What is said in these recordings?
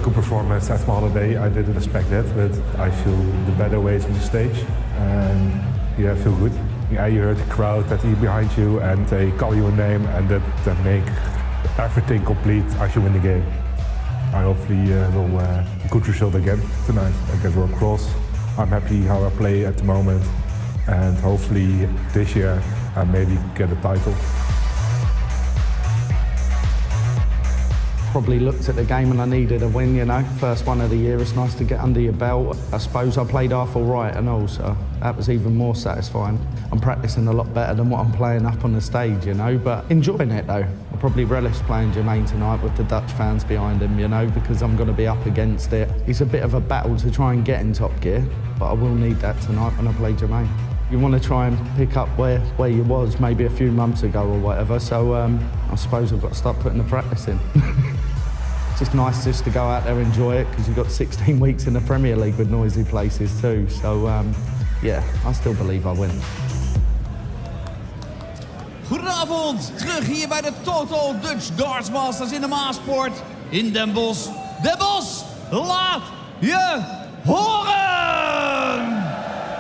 good performance at my holiday. I didn't expect that, but I feel the better ways on the stage, and yeah, I feel good. Yeah, you heard the crowd that is behind you, and they call you a name, and that make everything complete as you win the game. I hopefully will a good result again tonight against Royal Cross. I'm happy how I play at the moment, and hopefully this year I maybe get a title. Probably looked at the game and I needed a win, you know. First one of the year, it's nice to get under your belt. I suppose I played half all right and all, so that was even more satisfying. I'm practicing a lot better than what I'm playing up on the stage, you know, but enjoying it though. I probably relish playing Jermaine tonight with the Dutch fans behind him, you know, because I'm going to be up against it. It's a bit of a battle to try and get in top gear, but I will need that tonight when I play Jermaine. You want to try and pick up where you was maybe a few months ago or whatever, so I suppose I've got to start putting the practice in. It's just nice just to go out there and enjoy it, because you've got 16 weeks in the Premier League with noisy places too, so yeah, I still believe I win. Goedenavond, terug hier bij de Total Dutch Darts Masters in de Maaspoort in Den Bosch. Den Bosch, laat je horen!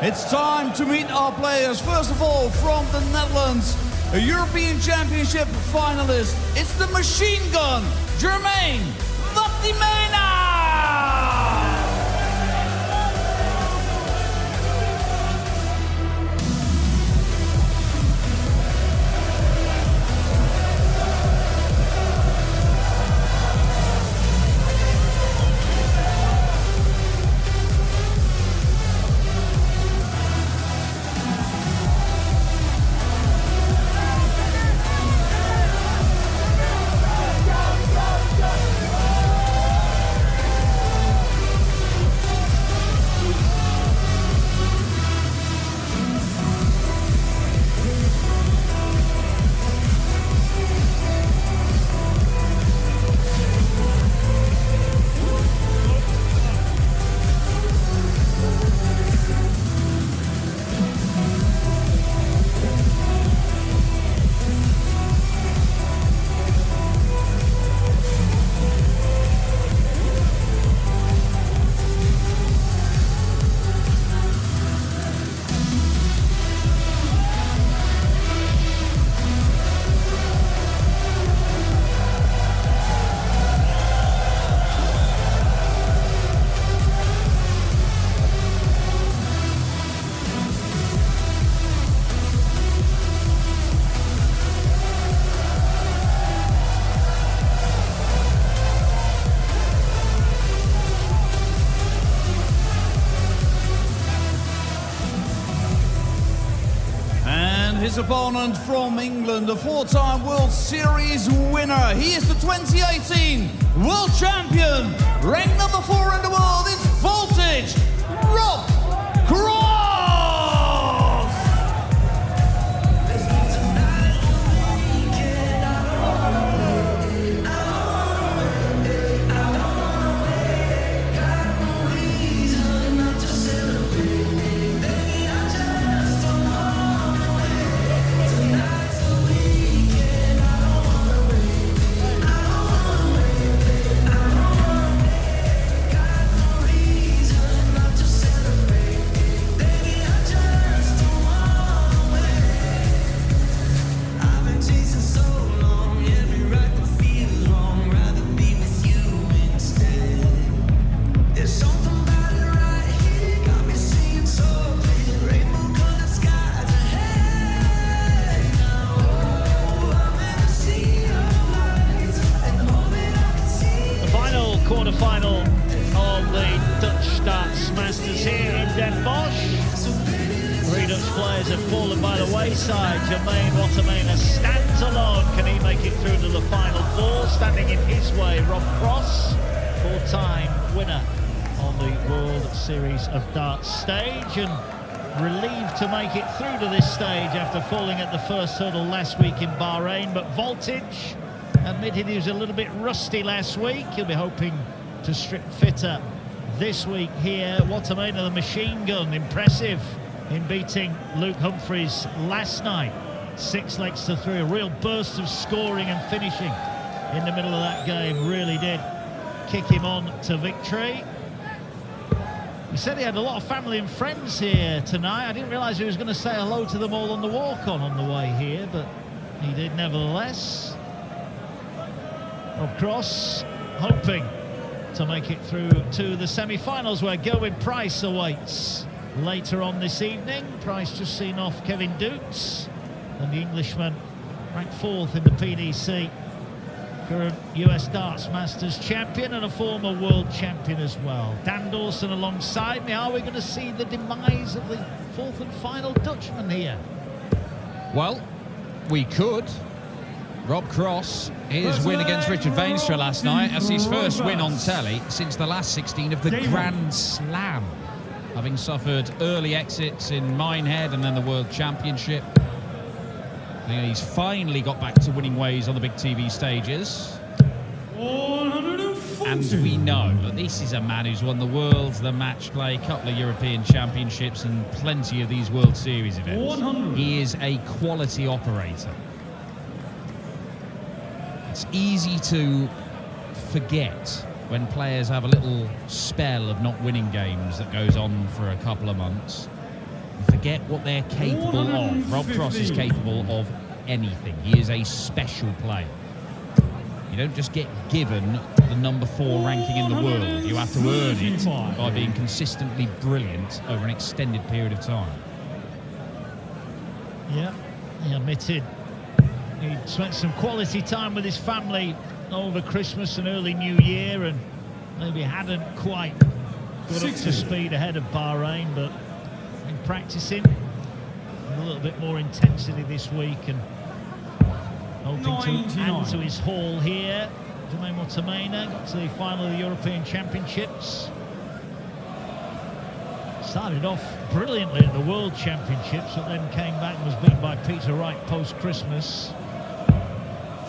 It's time to meet our players. First of all, from the Netherlands, a European Championship finalist. It's the machine gun, Jermaine Wattimena! His opponent from England, the four-time World Series winner. He is the 2018 World Champion. Ranked number 4 in the world, it's Voltage, Rob Cross! Quarter-final of the Dutch Darts Masters here in Den Bosch. 3 Dutch players have fallen by the wayside. Jermaine Wattimena stands alone. Can he make it through to the final 4? Standing in his way, Rob Cross, 4-time winner on the World Series of Darts stage, and relieved to make it through to this stage after falling at the first hurdle last week in Bahrain. But Voltage admitted he was a little bit rusty last week. He'll be hoping to strip fitter this week here. Wattimena, the machine gun, impressive in beating Luke Humphries last night. 6 legs to 3, a real burst of scoring and finishing in the middle of that game, really did kick him on to victory. He said he had a lot of family and friends here tonight. I didn't realise he was going to say hello to them all on the walk-on the way here, but he did nevertheless. Rob Cross hoping to make it through to the semi-finals, where Gerwyn Price awaits later on this evening. Price just seen off Kevin Dukes, and the Englishman ranked 4th in the PDC, current US Darts Masters champion and a former world champion as well. Dan Dawson alongside me. Are we going to see the demise of the 4th and final Dutchman here? Well, we could. Rob Cross, his win against Richard Veenstra last night, as his first win on telly since the last 16 of the Grand Slam, having suffered early exits in Minehead and then the World Championship. He's finally got back to winning ways on the big TV stages. 140. And we know that this is a man who's won the Worlds, the match play, couple of European Championships and plenty of these World Series events. 100. He is a quality operator. It's easy to forget when players have a little spell of not winning games that goes on for a couple of months. Forget what they're capable of. Rob Cross is capable of anything. He is a special player. You don't just get given the number 4 ranking in the world. You have to earn it by being consistently brilliant over an extended period of time. Yeah, he admitted he spent some quality time with his family over Christmas and early New Year, and maybe hadn't quite got up to speed ahead of Bahrain, but been practicing with a little bit more intensity this week and hoping to add to his haul here. Jermaine Wattimena got to the final of the European Championships. Started off brilliantly at the World Championships, but then came back and was beaten by Peter Wright post-Christmas.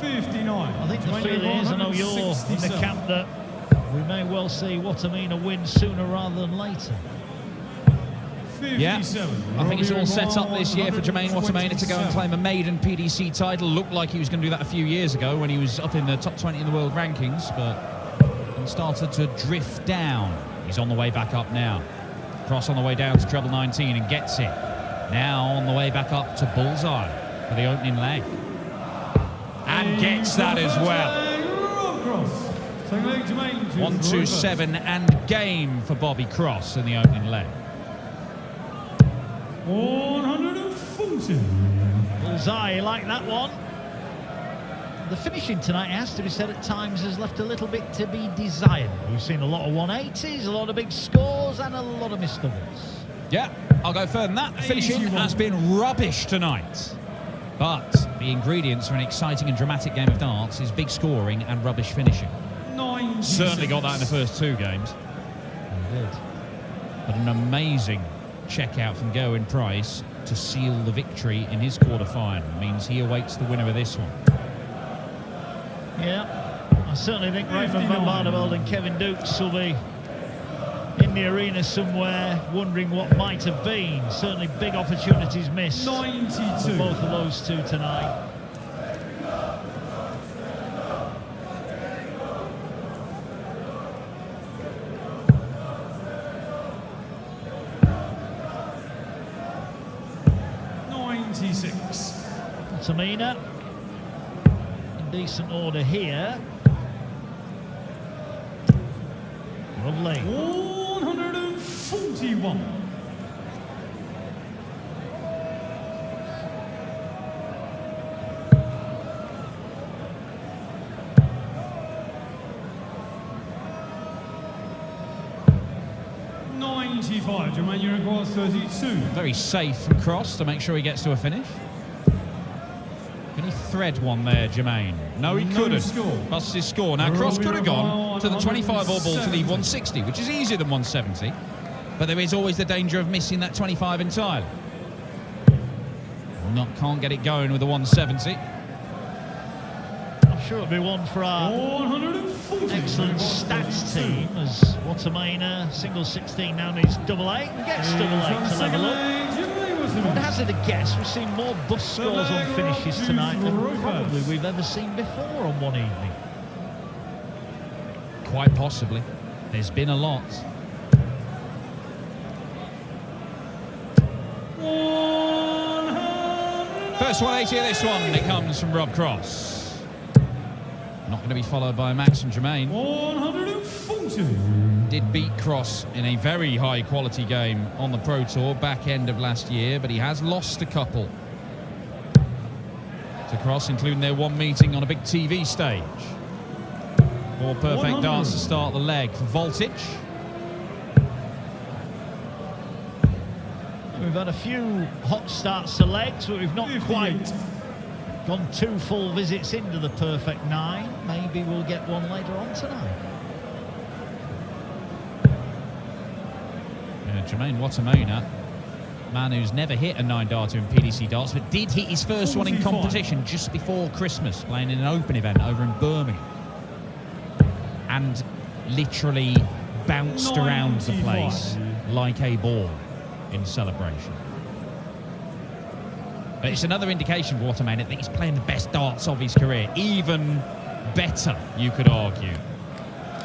59. I think the feeling is, I know you're in the camp, that we may well see Wattimena win sooner rather than later. Yeah, I think it's all set up this year for Jermaine Wattimena to go and claim a maiden PDC title. Looked like he was going to do that a few years ago when he was up in the top 20 in the world rankings, but he started to drift down. He's on the way back up now. Cross on the way down to treble 19 and gets it. Now on the way back up to bullseye for the opening leg. And gets that as well. 1-2-7 and game for Bobby Cross in the opening leg. 140. Bullseye, you like that one? The finishing tonight, it has to be said, at times has left a little bit to be desired. We've seen a lot of 180s, a lot of big scores and a lot of missed doubles. Yeah, I'll go further than that. The finishing has been rubbish tonight. But the ingredients for an exciting and dramatic game of darts is big scoring and rubbish finishing. 96. Certainly got that in the first 2 games. He did. But an amazing checkout from Gerwyn Price to seal the victory in his quarter-final. Means he awaits the winner of this one. Yeah, I certainly think Raymond van Barneveld and Kevin Dukes will be in the arena somewhere wondering what might have been. Certainly big opportunities missed 92. for both of those two tonight. Wattimena in decent order here. Lovely. 141. Jermaine, you require 32. Very safe from Cross to make sure he gets to a finish. Can he thread one there, Jermaine? No, he couldn't. Busts his score. Now, Cross could have gone to the 25 all ball to leave 160, which is easier than 170. But there is always the danger of missing that 25 entirely. Can't get it going with the 170. I'm sure it'll be one for our excellent stats team, as Wattimena, single 16, now needs double 8 and gets double 8 to level up. I'd hazard a guess, we've seen more bust scores on finishes tonight than probably we've ever seen before on one evening. Quite possibly. There's been a lot. First 180 of this one, it comes from Rob Cross. Not going to be followed by Max and Jermaine. 140. Did beat Cross in a very high quality game on the Pro Tour back end of last year, but he has lost a couple to Cross, including their one meeting on a big TV stage. 4 perfect darts to start the leg for Voltage. We've had a few hot starts to legs, but we've not quite gone 2 full visits into the perfect 9. Maybe we'll get one later on tonight. Jermaine Wattimena, man who's never hit a 9-darter in PDC darts, but did hit his first one in competition just before Christmas, playing in an open event over in Birmingham. And literally bounced around the place like a ball in celebration. But it's another indication for Wattimena that he's playing the best darts of his career, even better, you could argue,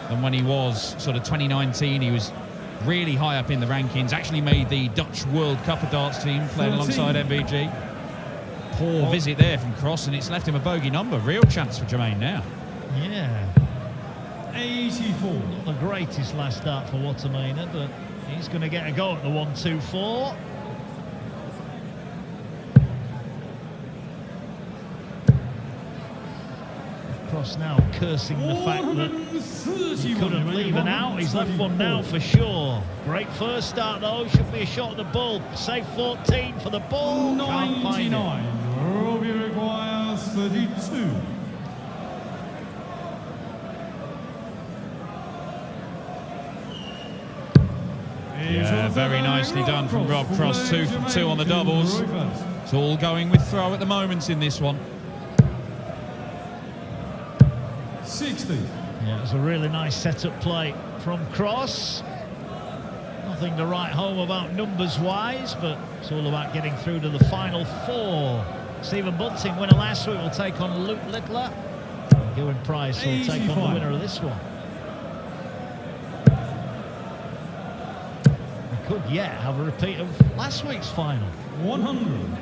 than when he was sort of 2019. He was really high up in the rankings, actually made the Dutch World Cup of Darts team, playing alongside MVG. Poor visit there from Cross, and it's left him a bogey number. Real chance for Jermaine now. Yeah. 84. Not the greatest last start for Wattimena, but he's going to get a go at the 1-2-4. Cross now cursing the fact that he couldn't leave an out. He's left one now for sure. Great first start though. Should be a shot at the ball. Save 14 for the ball. 99. Robbie requires 32. Yeah, very nicely done from Rob Cross. 2 from 2 on the doubles. It's all going with throw at the moment in this one. 60. Yeah, it was a really nice setup play from Cross. Nothing to write home about numbers-wise, but it's all about getting through to the final 4. Stephen Bunting, winner last week, will take on Luke Littler. Ewan Price will take on the winner of this one. We could yet have a repeat of last week's final. 100.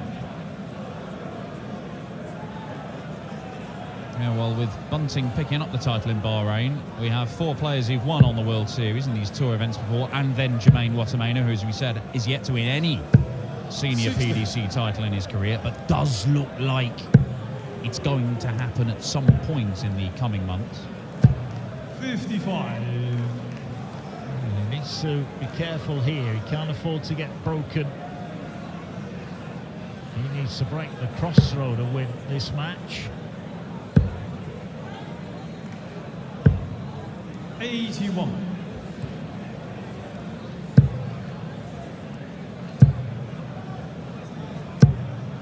Yeah, well, with Bunting picking up the title in Bahrain, we have 4 players who've won on the World Series in these tour events before, and then Jermaine Wattimena, who, as we said, is yet to win any senior 60. PDC title in his career, but does look like it's going to happen at some point in the coming months. 55. He needs to be careful here. He can't afford to get broken. He needs to break the crossroad to win this match. 81.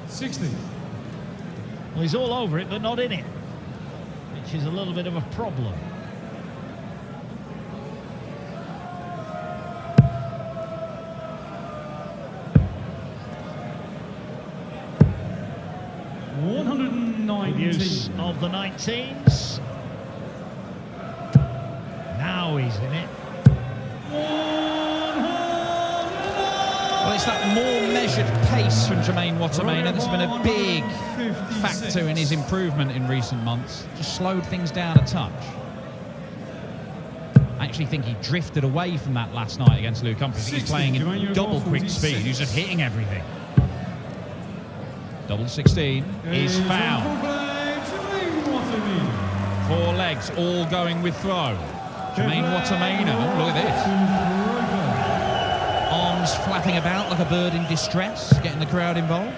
$60. Well, he's all over it, but not in it, which is a little bit of a problem. Good use of the 19s. Now he's in it. Well, it's that more measured pace from Jermaine Wattimena that's been a big factor in his improvement in recent months. Just slowed things down a touch. I actually think he drifted away from that last night against Luke Humphries. He's playing at double quick speed. He's just hitting everything. Double 16 is found. 4 legs, all going with throw. Jermaine Wattimena, oh, look at this. Arms flapping about like a bird in distress, getting the crowd involved.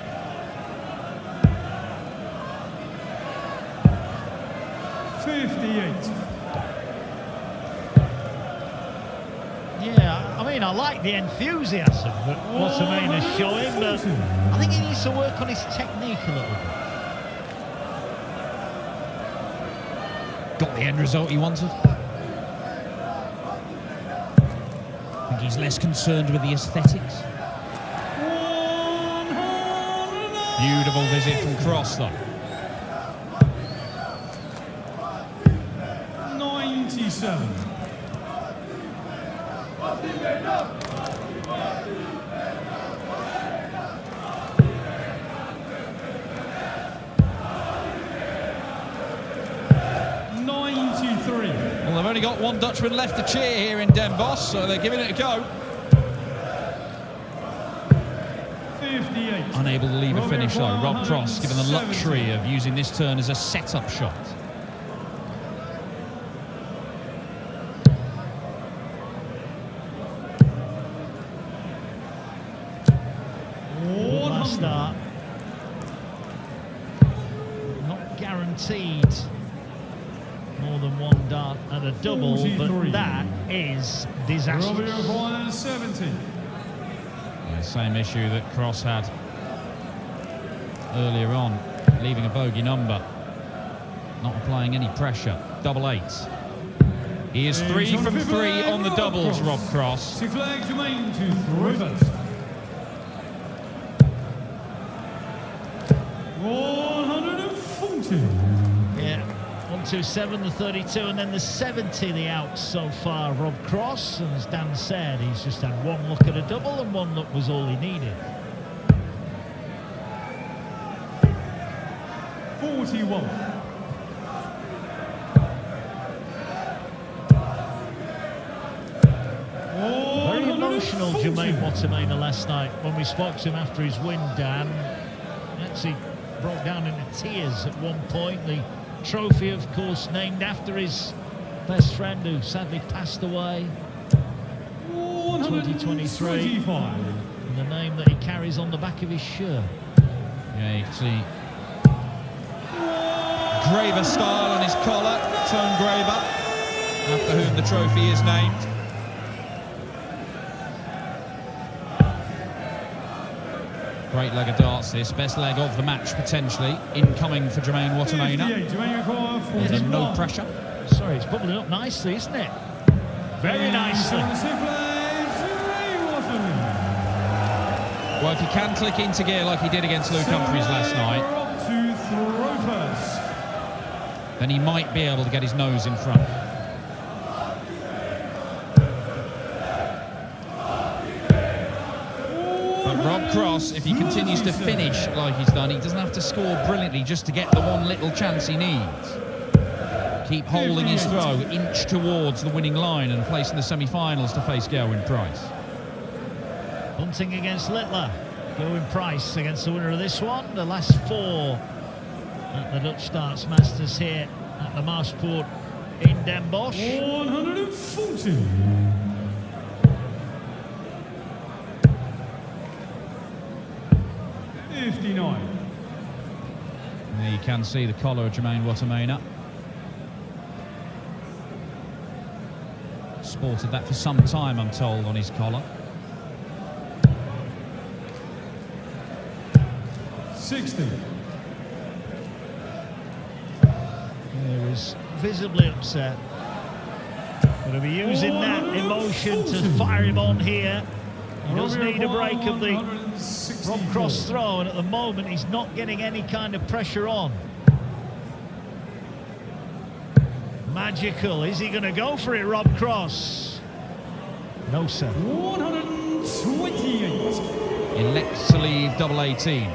Yeah, I mean, I like the enthusiasm that Wattimena's showing, but I think he needs to work on his technique a little bit. Got the end result he wanted. I think he's less concerned with the aesthetics. Beautiful visit from Cross, though. 97. Well, they've only got one Dutchman left to cheer here in Den Bosch, so they're giving it a go. 58. Unable to leave a finish though. Rob Cross given the luxury of using this turn as a set-up shot. Last start. Not guaranteed more than one dart and a double, 43. but that is disastrous. 70. Yeah, same issue that Cross had earlier on, leaving a bogey number, not applying any pressure. Double 8. He is 3 from 3 on the doubles, Rob Cross. 6 flags, Jermaine to throw first. 140. Yeah, 127, the 32, and then the 70, the outs so far, Rob Cross. And as Dan said, he's just had one look at a double, and one look was all he needed. 41. Very emotional, Jermaine Wattimena, last night. When we spoke to him after his win, Dan, he actually broke down into tears at one point. The trophy, of course, named after his best friend who sadly passed away in 2023. And the name that he carries on the back of his shirt. Yeah, you can see Graver style on his collar, Tone Graver, after whom the trophy is named. Great leg of darts this, best leg of the match potentially, incoming for Jermaine Wattimena. There's no pressure. Sorry, it's bubbling up nicely, isn't it? Very nicely. Well, if he can click into gear like he did against Luke Humphries last night, then he might be able to get his nose in front. But Rob Cross, if he continues to finish like he's done, he doesn't have to score brilliantly just to get the one little chance he needs. Keep holding his throw, inch towards the winning line and place in the semi-finals to face Gerwyn Price. Bunting against Littler. Gerwyn Price against the winner of this one. The last 4 at the Dutch Darts Masters here at the Marsport in Den Bosch. 140. 59. There you can see the collar of Jermaine Wattimena. Sported that for some time, I'm told, on his collar. 60. He was visibly upset. Going to be using that emotion to fire him on here. He does need a break of the Rob Cross throw, and at the moment he's not getting any kind of pressure on. Magical. Is he going to go for it, Rob Cross? No, sir. 128. Elects to leave double 18.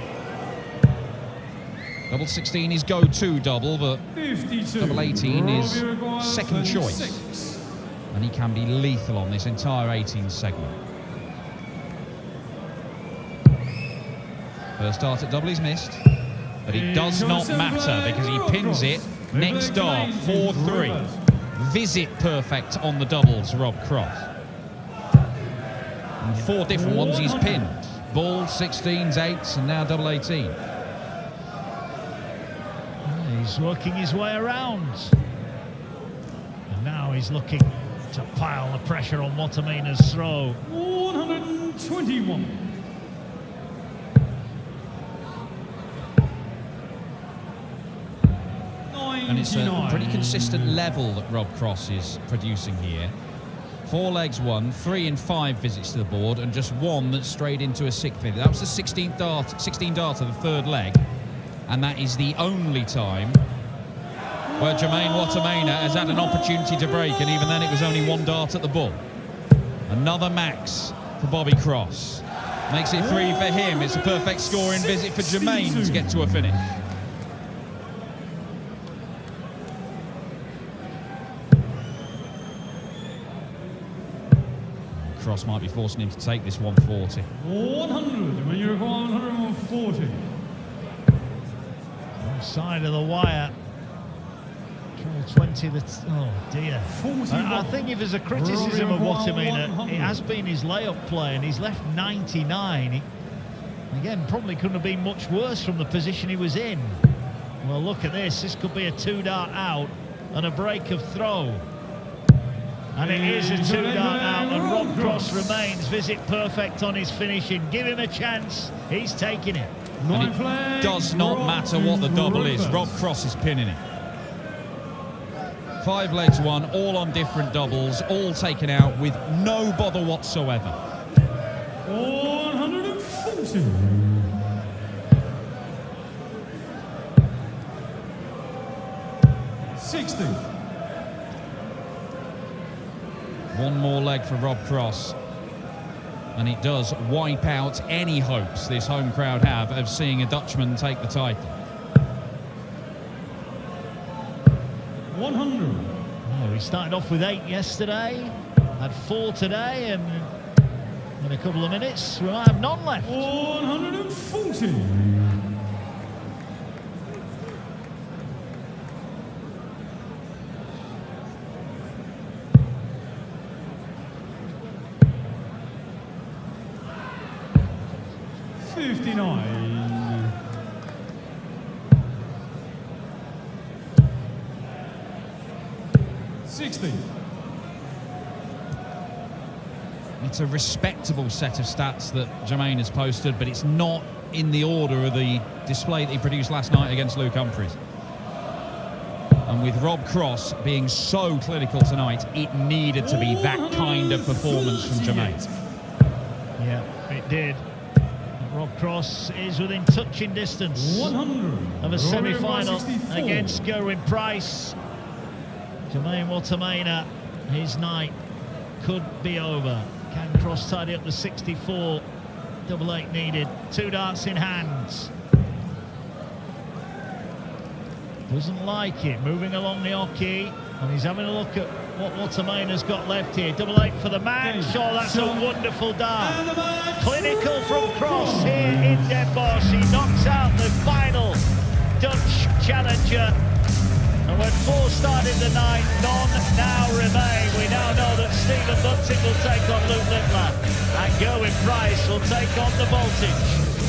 Double 16 is go-to double, but 52. double 18 is second choice. And he can be lethal on this entire 18 segment. First dart at double he's missed, but it does not matter because he pins it. Next dart, 4-3. Visit perfect on the doubles, Rob Cross. And 4 different ones he's pinned. Balls, 16s, 8s, and now double 18. He's working his way around. And now he's looking to pile the pressure on Wattimena's throw. 121. And it's a pretty consistent level that Rob Cross is producing here. 4 legs won, 3 in 5 visits to the board, and just 1 that strayed into a 6th visit. That was the 16th dart, 16 dart of the 3rd leg, and that is the only time where Jermaine Wattimena has had an opportunity to break, and even then it was only 1 dart at the ball. Another max for Bobby Cross. Makes it 3 for him. It's a perfect scoring visit for Jermaine to get to a finish. Cross might be forcing him to take this 140. 100, when you require 140. Side of the wire. 20, oh dear. I think if there's a criticism of Wattimena, it has been his layup play, and he's left 99. Again, probably couldn't have been much worse from the position he was in. Well, look at this. This could be a 2-dart out and a break of throw. And it is a 2-dart out, and Rob Cross remains visit perfect on his finishing. Give him a chance. He's taking it. And it does not matter what the double is. Rob Cross is pinning it. 5 legs won, all on different doubles, all taken out with no bother whatsoever. 140. 60. One more leg for Rob Cross. And it does wipe out any hopes this home crowd have of seeing a Dutchman take the title. 100. Oh, he started off with 8 yesterday, had 4 today, and in a couple of minutes we might have none left. 140. 59. 60. It's a respectable set of stats that Jermaine has posted, but it's not in the order of the display that he produced last night against Luke Humphries. And with Rob Cross being so clinical tonight, it needed to be that kind of performance from Jermaine. Yeah, it did. Rob Cross is within touching distance 100 of a semi-final against Gerwin Price. Jermaine Wattimena, his night could be over. Can Cross tidy up the 64? Double 8 needed. 2 darts in hands. Doesn't like it. Moving along the hockey, and he's having a look at what Wattimena's got left here. Double 8 for the match. Oh, that's a wonderful dart. Clinical from Cross here in Den Bosch. He knocks out the final Dutch challenger. And when 4 started the night, none now remain. We now know that Stephen Bunting will take on Luke Littler, and Gerwin Price will take on the Voltage.